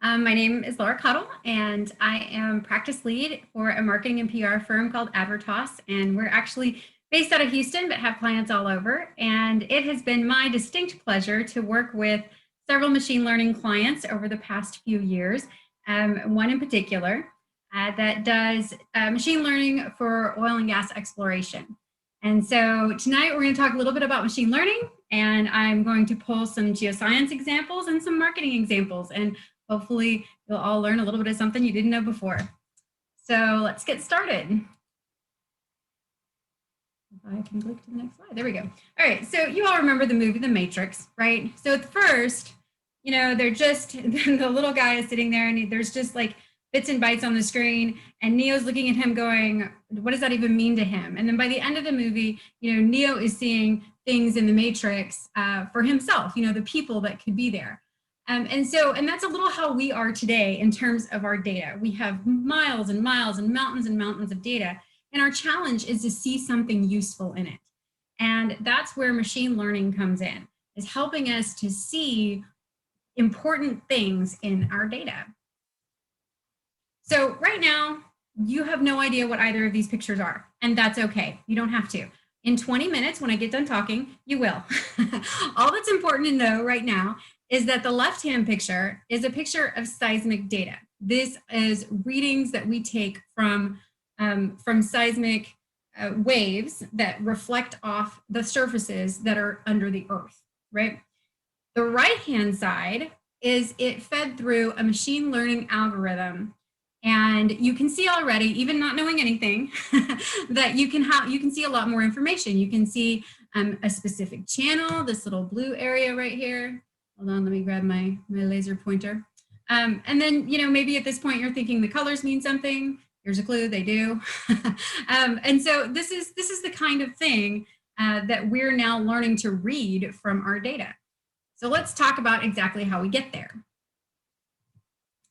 My name is Laura Cuttill, and I am practice lead for a marketing and PR firm called Advertos, and we're actually based out of Houston, but have clients all over. And it has been my distinct pleasure to work with several machine learning clients over the past few years, one in particular that does machine learning for oil and gas exploration. And so tonight we're going to talk a little bit about machine learning, and I'm going to pull some geoscience examples and some marketing examples. And hopefully you'll all learn a little bit of something you didn't know before. So let's get started. If I can click to the next slide, there we go. All right, so you all remember the movie The Matrix, right? So at first, you know, they're just, the little guy is sitting there and there's just like bits and bytes on the screen, and Neo's looking at him going, what does that even mean to him? And then by the end of the movie, you know, Neo is seeing things in the Matrix for himself, you know, the people that could be there. And that's a little how we are today in terms of our data. We have miles and miles and mountains of data, and our challenge is to see something useful in it. And that's where machine learning comes in, is helping us to see important things in our data. So right now, you have no idea what either of these pictures are, and that's okay. You don't have to. In 20 minutes, when I get done talking, you will. All that's important to know right now is that the left-hand picture is a picture of seismic data. This is readings that we take from seismic waves that reflect off the surfaces that are under the earth, right? The right-hand side is it fed through a machine learning algorithm. And you can see already, even not knowing anything, that you can see a lot more information. You can see a specific channel, this little blue area right here. Hold on, let me grab my laser pointer. And then, you know, maybe at this point you're thinking the colors mean something. Here's a clue, they do. And so this is the kind of thing that we're now learning to read from our data. So let's talk about exactly how we get there.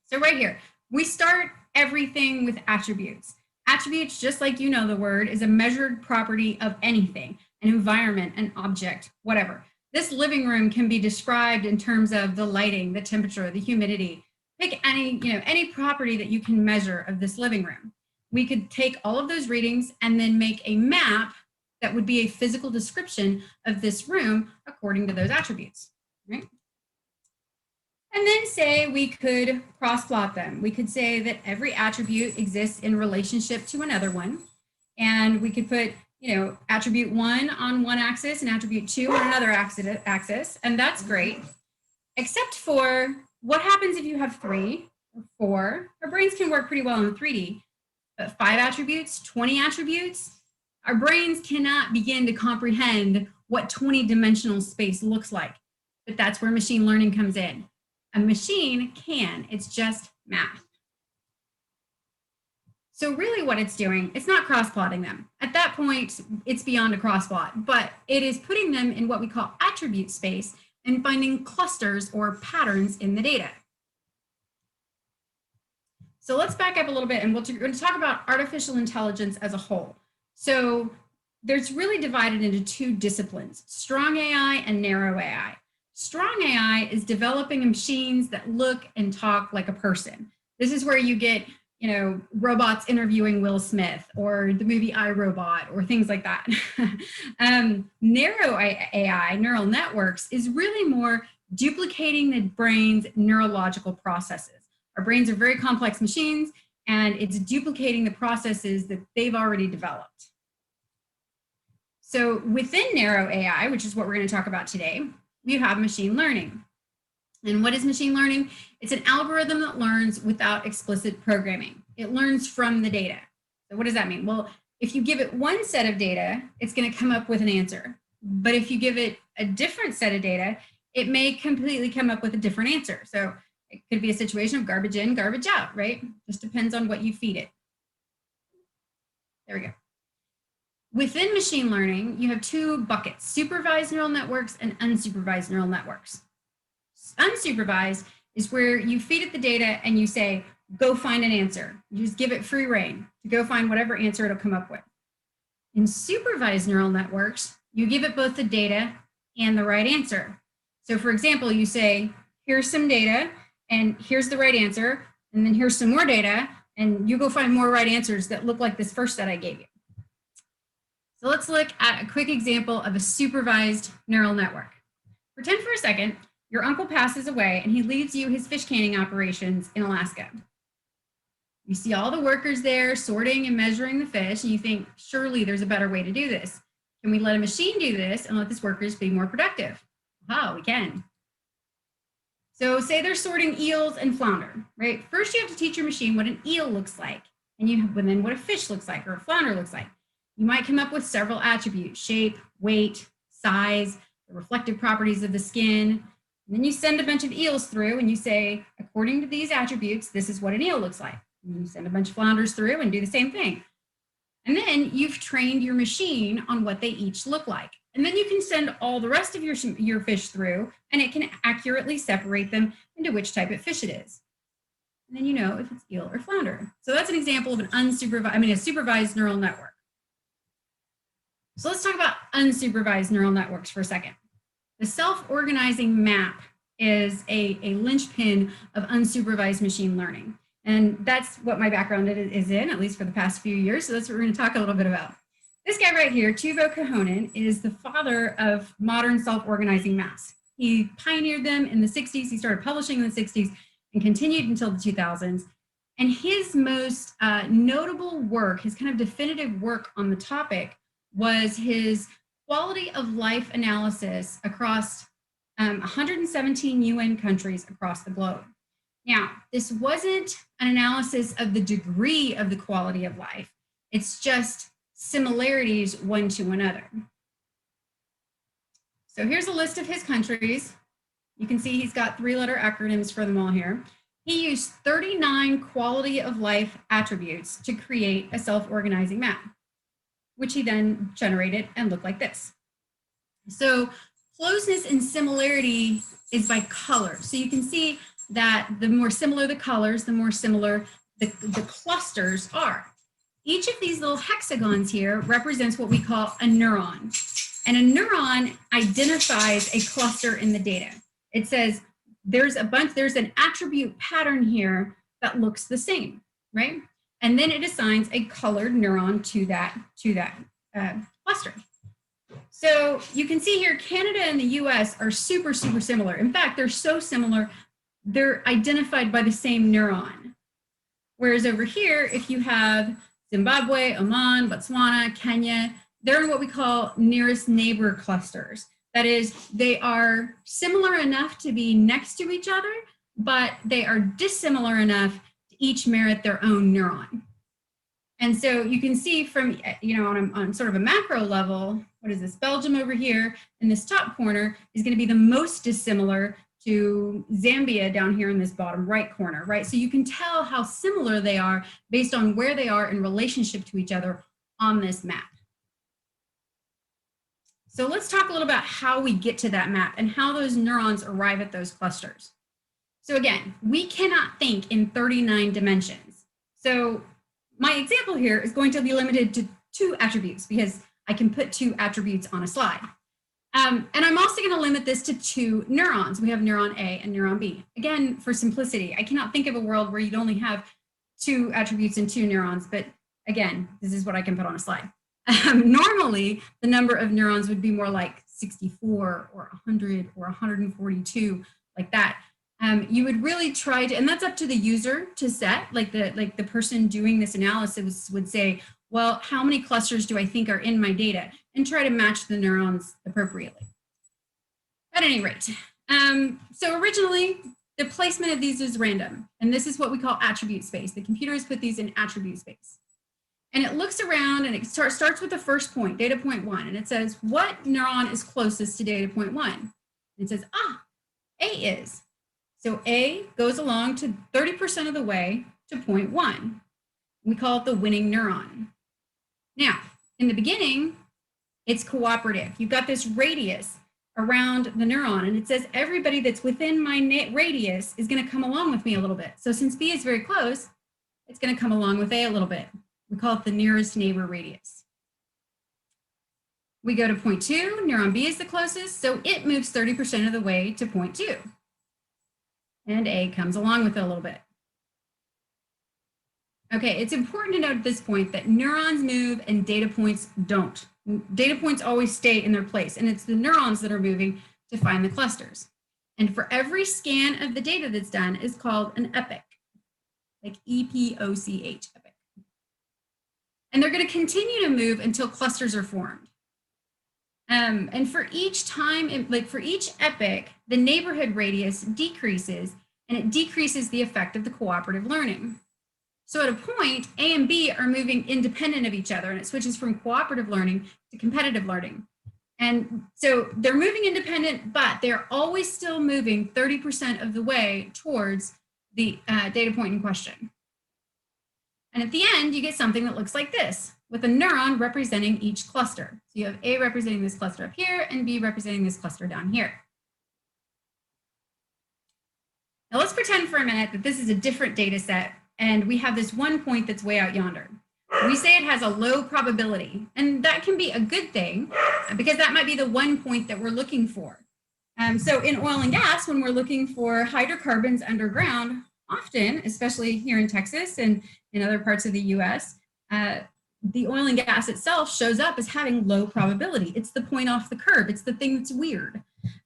So right here, we start everything with attributes. Attributes, just like you know the word, is a measured property of anything, an environment, an object, whatever. This living room can be described in terms of the lighting, the temperature, the humidity. Pick any property that you can measure of this living room. We could take all of those readings and then make a map that would be a physical description of this room according to those attributes, right? And then say we could cross-plot them. We could say that every attribute exists in relationship to another one. And we could put, you know, attribute 1 on one axis and attribute 2 on another axis. And that's great, except for what happens if you have 3 or 4? Our brains can work pretty well in 3D, but 5 attributes, 20 attributes, our brains cannot begin to comprehend what 20-dimensional space looks like. But that's where machine learning comes in. A machine can, it's just math. So really what it's doing, it's not cross-plotting them. At that point, it's beyond a cross-plot, but it is putting them in what we call attribute space and finding clusters or patterns in the data. So let's back up a little bit and we're going to talk about artificial intelligence as a whole. So there's really divided into 2 disciplines, strong AI and narrow AI. Strong AI is developing machines that look and talk like a person. This is where you get, you know, robots interviewing Will Smith or the movie I, Robot or things like that. Narrow AI, neural networks, is really more duplicating the brain's neurological processes. Our brains are very complex machines, and it's duplicating the processes that they've already developed. So within narrow AI, which is what we're going to talk about today, we have machine learning. And what is machine learning? It's an algorithm that learns without explicit programming. It learns from the data. So what does that mean? Well, if you give it one set of data, it's going to come up with an answer. But if you give it a different set of data, it may completely come up with a different answer. So it could be a situation of garbage in, garbage out, right? Just depends on what you feed it. There we go. Within machine learning, you have 2 buckets, supervised neural networks and unsupervised neural networks. Unsupervised is where you feed it the data and you say, go find an answer. You just give it free rein to go find whatever answer it'll come up with. In supervised neural networks, you give it both the data and the right answer. So for example, you say, here's some data, and here's the right answer, and then here's some more data, and you go find more right answers that look like this first set I gave you. So let's look at a quick example of a supervised neural network. Pretend for a second your uncle passes away and he leaves you his fish canning operations in Alaska. You see all the workers there sorting and measuring the fish, and you think, surely there's a better way to do this. Can we let a machine do this and let this workers be more productive? Oh, we can. So say they're sorting eels and flounder, right? First, you have to teach your machine what an eel looks like, and then what a fish looks like or a flounder looks like. You might come up with several attributes: shape, weight, size, the reflective properties of the skin. And then you send a bunch of eels through and you say, according to these attributes, this is what an eel looks like. And you send a bunch of flounders through and do the same thing. And then you've trained your machine on what they each look like. And then you can send all the rest of your fish through, and it can accurately separate them into which type of fish it is. And then you know if it's eel or flounder. So that's an example of a supervised neural network. So let's talk about unsupervised neural networks for a second. The self-organizing map is a linchpin of unsupervised machine learning. And that's what my background is in, at least for the past few years. So that's what we're going to talk a little bit about. This guy right here, Teuvo Kohonen, is the father of modern self-organizing maps. He pioneered them in the 60s. He started publishing in the 60s and continued until the 2000s. And his most notable work, his kind of definitive work on the topic, was his quality of life analysis across 117 UN countries across the globe. Now, this wasn't an analysis of the degree of the quality of life. It's just similarities one to another. So here's a list of his countries. You can see he's got 3-letter acronyms for them all here. He used 39 quality of life attributes to create a self-organizing map, which he then generated and looked like this. So closeness and similarity is by color. So you can see that the more similar the colors, the more similar the clusters are. Each of these little hexagons here represents what we call a neuron. And a neuron identifies a cluster in the data. It says there's an attribute pattern here that looks the same, right? And then it assigns a colored neuron to that cluster. So you can see here, Canada and the US are super, super similar. In fact, they're so similar, they're identified by the same neuron. Whereas over here, if you have Zimbabwe, Oman, Botswana, Kenya, they're in what we call nearest neighbor clusters. That is, they are similar enough to be next to each other, but they are dissimilar enough to each merit their own neuron. And so you can see from, on sort of a macro level, what is this? Belgium over here in this top corner is going to be the most dissimilar to Zambia down here in this bottom right corner, right? So you can tell how similar they are based on where they are in relationship to each other on this map. So let's talk a little about how we get to that map and how those neurons arrive at those clusters. So again, we cannot think in 39 dimensions. So my example here is going to be limited to 2 attributes because I can put 2 attributes on a slide. And I'm also going to limit this to 2 neurons. We have neuron A and neuron B. Again, for simplicity, I cannot think of a world where you'd only have 2 attributes and 2 neurons, but again, this is what I can put on a slide. Normally, the number of neurons would be more like 64 or 100 or 142, like that. You would really try to, and that's up to the user to set, like the person doing this analysis would say, well, how many clusters do I think are in my data? And try to match the neurons appropriately. At any rate, so originally, the placement of these is random. And this is what we call attribute space. The computer has put these in attribute space. And it looks around and it starts with the first point, data point 1. And it says, what neuron is closest to data point 1? And it says, A is. So A goes along to 30% of the way to point 1. We call it the winning neuron. Now, in the beginning, it's cooperative. You've got this radius around the neuron, and it says everybody that's within my radius is going to come along with me a little bit. So since B is very close, it's going to come along with A a little bit. We call it the nearest neighbor radius. We go to point 2, neuron B is the closest, so it moves 30% of the way to point 2. and A comes along with it a little bit. Okay, it's important to note at this point that neurons move and data points don't. Data points always stay in their place, and it's the neurons that are moving to find the clusters. And for every scan of the data that's done is called an epoch, like E-P-O-C-H, epoch. And they're going to continue to move until clusters are formed. And for each time, like for each epoch, the neighborhood radius decreases, and it decreases the effect of the cooperative learning. So at a point, A and B are moving independent of each other, and it switches from cooperative learning to competitive learning. And so they're moving independent, but they're always still moving 30% of the way towards the data point in question. And at the end, you get something that looks like this, with a neuron representing each cluster. So you have A representing this cluster up here, and B representing this cluster down here. Now let's pretend for a minute that this is a different data set, and we have this one point that's way out yonder. We say it has a low probability, and that can be a good thing because that might be the one point that we're looking for. So in oil and gas, when we're looking for hydrocarbons underground, often, especially here in Texas and in other parts of the US, the oil and gas itself shows up as having low probability. It's the point off the curve. It's the thing that's weird.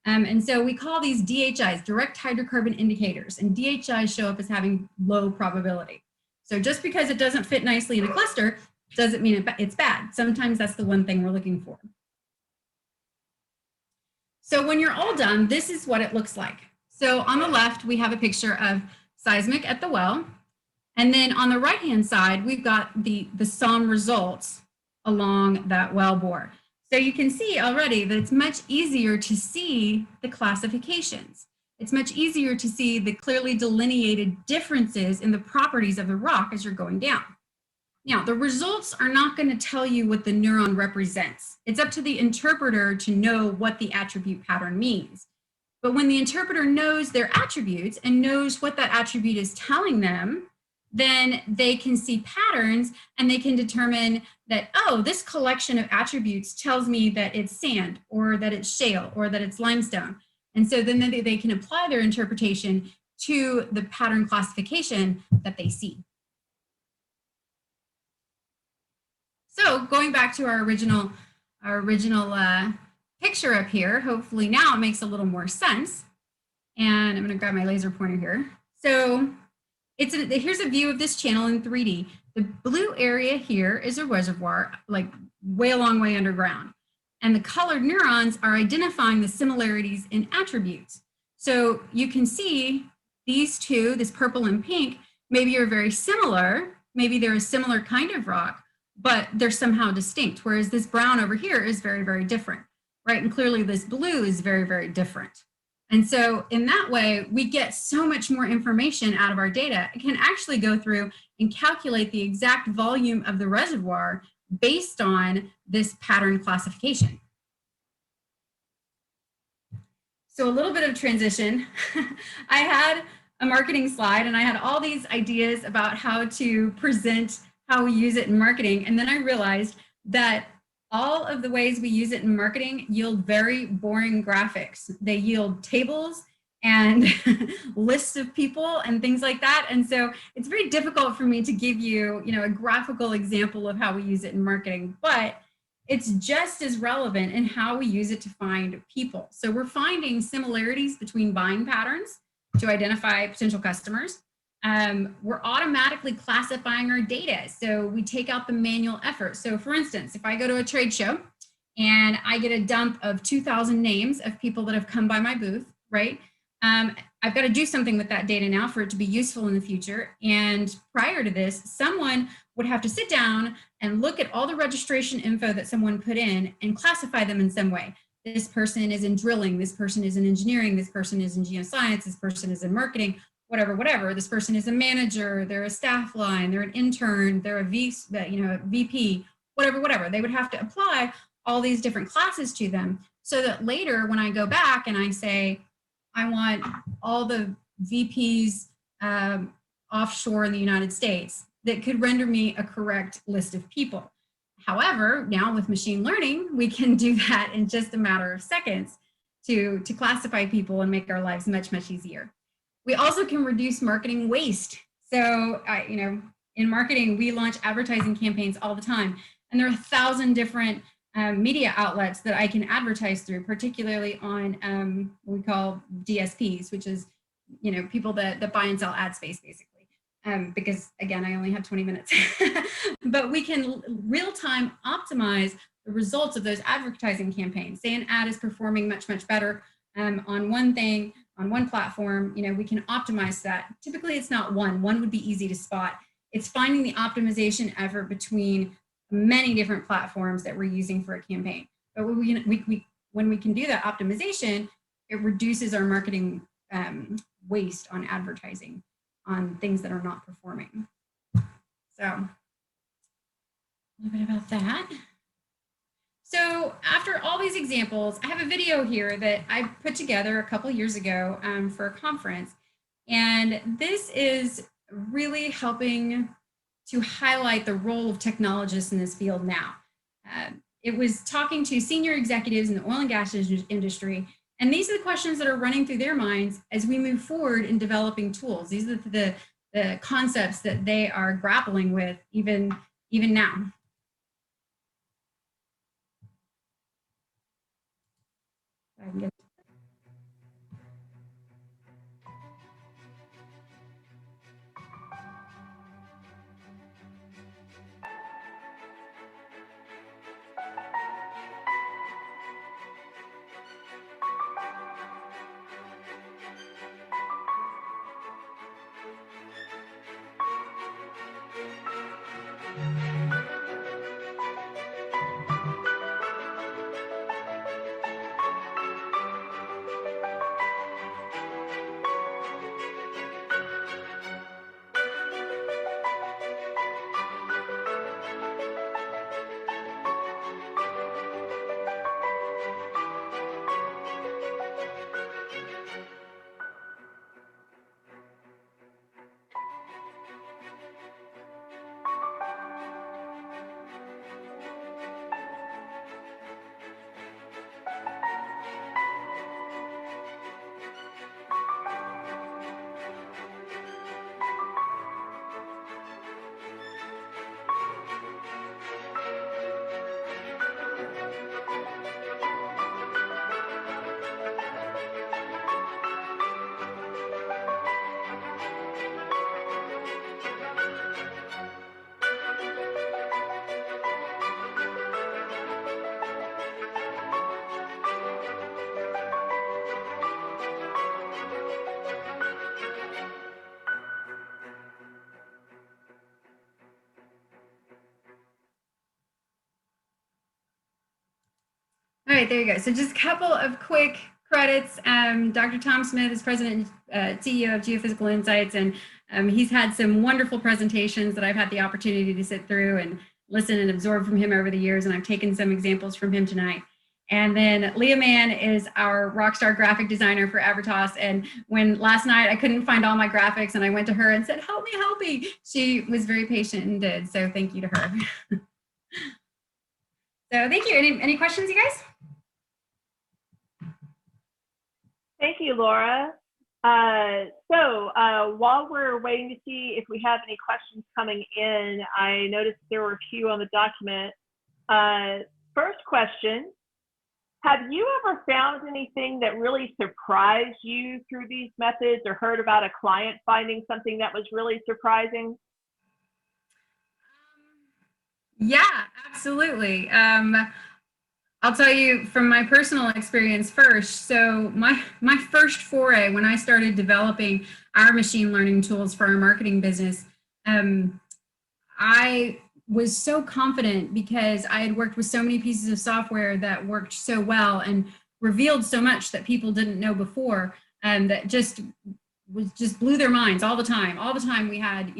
And so we call these DHIs, direct hydrocarbon indicators, and DHIs show up as having low probability. So just because it doesn't fit nicely in a cluster doesn't mean it's bad. Sometimes that's the one thing we're looking for. So when you're all done, this is what it looks like. So on the left, we have a picture of seismic at the well. And then on the right-hand side, we've got the SOM results along that well bore. So you can see already that it's much easier to see the classifications. It's much easier to see the clearly delineated differences in the properties of the rock as you're going down. Now, the results are not going to tell you what the neuron represents. It's up to the interpreter to know what the attribute pattern means. But when the interpreter knows their attributes and knows what that attribute is telling them, then they can see patterns and they can determine that, oh, this collection of attributes tells me that it's sand or that it's shale or that it's limestone. And so then they can apply their interpretation to the pattern classification that they see. So going back to our original picture up here, hopefully now it makes a little more sense. And I'm going to grab my laser pointer here. So here's a view of this channel in 3D. The blue area here is a reservoir, like way a long way underground. And the colored neurons are identifying the similarities in attributes. So you can see these two, this purple and pink, maybe are very similar. Maybe they're a similar kind of rock, but they're somehow distinct. Whereas this brown over here is very, very different, right? And clearly this blue is very, very different. And so in that way, we get so much more information out of our data. It can actually go through and calculate the exact volume of the reservoir based on this pattern classification. So a little bit of transition. I had a marketing slide and I had all these ideas about how to present how we use it in marketing. And then I realized that all of the ways we use it in marketing yield very boring graphics. They yield tables and lists of people and things like that. And so it's very difficult for me to give you, a graphical example of how we use it in marketing, but it's just as relevant in how we use it to find people. So we're finding similarities between buying patterns to identify potential customers. We're automatically classifying our data. So we take out the manual effort. So for instance, if I go to a trade show and I get a dump of 2,000 names of people that have come by my booth, right? I've got to do something with that data now for it to be useful in the future. And prior to this, someone would have to sit down and look at all the registration info that someone put in and classify them in some way. This person is in drilling, this person is in engineering, this person is in geoscience, this person is in marketing, whatever. This person is a manager, they're a staff line, they're an intern, they're a VP, whatever. They would have to apply all these different classes to them so that later when I go back and I say, I want all the VPs offshore in the United States, that could render me a correct list of people. However, now with machine learning, we can do that in just a matter of seconds to classify people and make our lives much, much easier. We also can reduce marketing waste. So, in marketing, we launch advertising campaigns all the time, and there are 1,000 different media outlets that I can advertise through, particularly on what we call DSPs, which is, people that buy and sell ad space, basically. Because again, I only have 20 minutes, but we can real-time optimize the results of those advertising campaigns. Say an ad is performing much, much better on one thing, on one platform, we can optimize that. Typically it's not one would be easy to spot. It's finding the optimization effort between many different platforms that we're using for a campaign. But when we can do that optimization, it reduces our marketing waste on advertising on things that are not performing. So a little bit about that. So after all these examples, I have a video here that I put together a couple years ago for a conference. And this is really helping to highlight the role of technologists in this field now. It was talking to senior executives in the oil and gas industry, and these are the questions that are running through their minds as we move forward in developing tools. These are the concepts that they are grappling with even now. I can get All right, there you go. So just a couple of quick credits. Dr. Tom Smith is president and CEO of Geophysical Insights, and he's had some wonderful presentations that I've had the opportunity to sit through and listen and absorb from him over the years, and I've taken some examples from him tonight. And then Leah Mann is our rockstar graphic designer for Avertos. And when last night I couldn't find all my graphics and I went to her and said, help me, she was very patient and did. So thank you to her. So thank you. Any questions, you guys? Thank you, Laura. While we're waiting to see if we have any questions coming in, I noticed there were a few on the document. First question, have you ever found anything that really surprised you through these methods, or heard about a client finding something that was really surprising? Yeah, absolutely. I'll tell you from my personal experience first. So my first foray when I started developing our machine learning tools for our marketing business, I was so confident because I had worked with so many pieces of software that worked so well and revealed so much that people didn't know before, that just blew their minds all the time. All the time we had,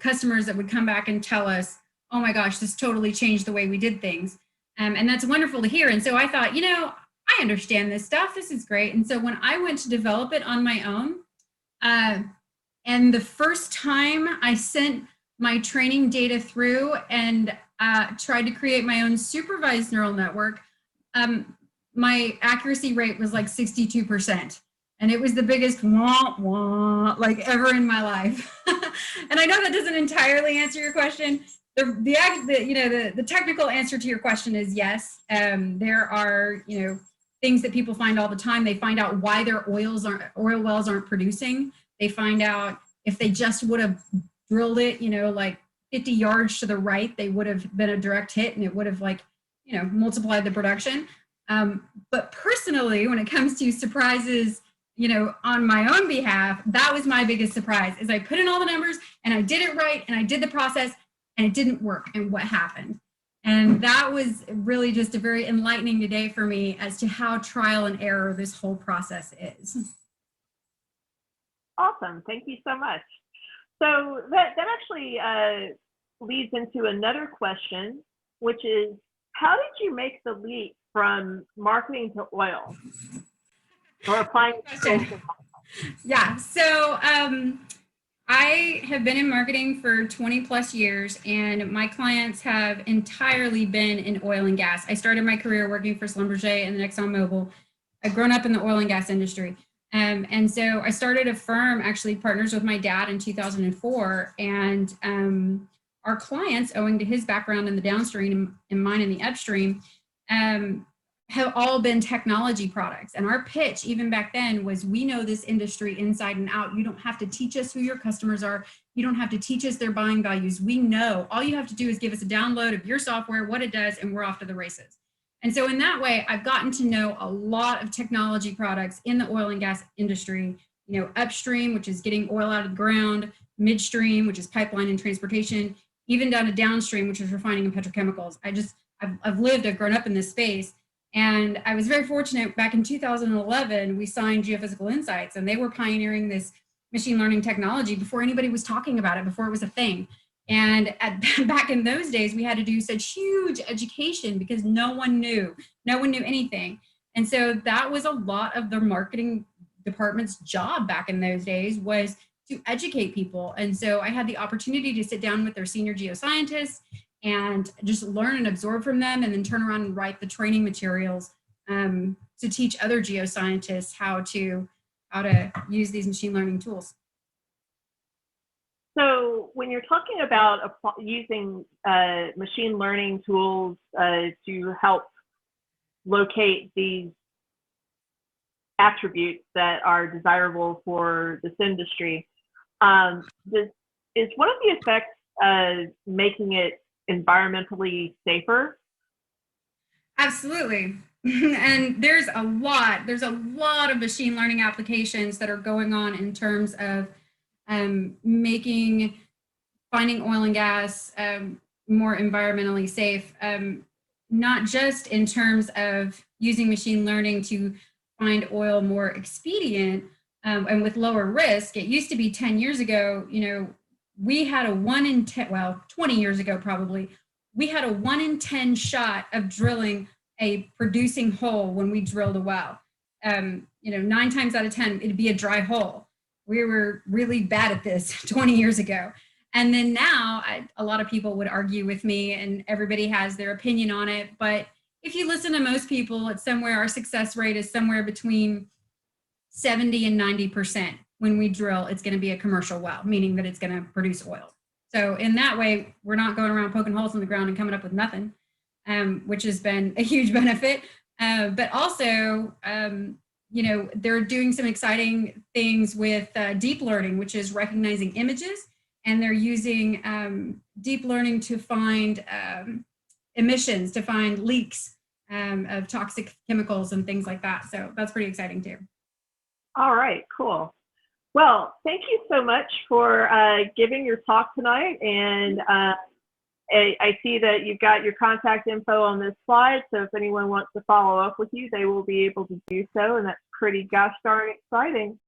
customers that would come back and tell us, oh my gosh, this totally changed the way we did things. And that's wonderful to hear. And so I thought, I understand this stuff. This is great. And so when I went to develop it on my own, and the first time I sent my training data through and tried to create my own supervised neural network, my accuracy rate was like 62%. And it was the biggest wah wah like ever in my life. And I know that doesn't entirely answer your question. The technical answer to your question is yes. There are, things that people find all the time. They find out why their oil wells aren't producing. They find out if they just would have drilled it, like 50 yards to the right, they would have been a direct hit and it would have multiplied the production. But personally, when it comes to surprises, on my own behalf, that was my biggest surprise is I put in all the numbers and I did it right and I did the process and it didn't work and what happened. And that was really just a very enlightening day for me as to how trial and error this whole process is. Awesome. Thank you so much. So that actually leads into another question, which is, how did you make the leap from marketing to oil or applying? Yeah. So I have been in marketing for 20 plus years, and my clients have entirely been in oil and gas. I started my career working for Schlumberger and then ExxonMobil. I've grown up in the oil and gas industry. And so I started a firm, actually partners with my dad in 2004. And our clients, owing to his background in the downstream and mine in the upstream, have all been technology products. And our pitch, even back then, was we know this industry inside and out. You don't have to teach us who your customers are. You don't have to teach us their buying values. We know. All you have to do is give us a download of your software, what it does, and we're off to the races. And so in that way, I've gotten to know a lot of technology products in the oil and gas industry, upstream, which is getting oil out of the ground, midstream, which is pipeline and transportation, even down to downstream, which is refining and petrochemicals. I've grown up in this space. And I was very fortunate back in 2011, we signed Geophysical Insights, and they were pioneering this machine learning technology before anybody was talking about it, before it was a thing. And back in those days, we had to do such huge education because no one knew anything. And so that was a lot of the marketing department's job back in those days, was to educate people. And so I had the opportunity to sit down with their senior geoscientists and just learn and absorb from them, and then turn around and write the training materials to teach other geoscientists how to use these machine learning tools. So when you're talking about using machine learning tools to help locate these attributes that are desirable for this industry, is one of the effects making it environmentally safer? Absolutely. And there's a lot of machine learning applications that are going on in terms of finding oil and gas more environmentally safe, not just in terms of using machine learning to find oil more expedient and with lower risk. It used to be 10 years ago, we had a 1 in 10, 20 years ago probably, we had a 1 in 10 shot of drilling a producing hole when we drilled a well. 9 times out of 10, it'd be a dry hole. We were really bad at this 20 years ago. And then now, a lot of people would argue with me, and everybody has their opinion on it. But if you listen to most people, our success rate is somewhere between 70 and 90%. When we drill, it's going to be a commercial well, meaning that it's going to produce oil. So in that way, we're not going around poking holes in the ground and coming up with nothing, which has been a huge benefit. But also, they're doing some exciting things with deep learning, which is recognizing images, and they're using deep learning to find emissions, to find leaks of toxic chemicals and things like that. So that's pretty exciting too. All right, cool. Well, thank you so much for giving your talk tonight. And I see that you've got your contact info on this slide. So if anyone wants to follow up with you, they will be able to do so. And that's pretty gosh darn exciting.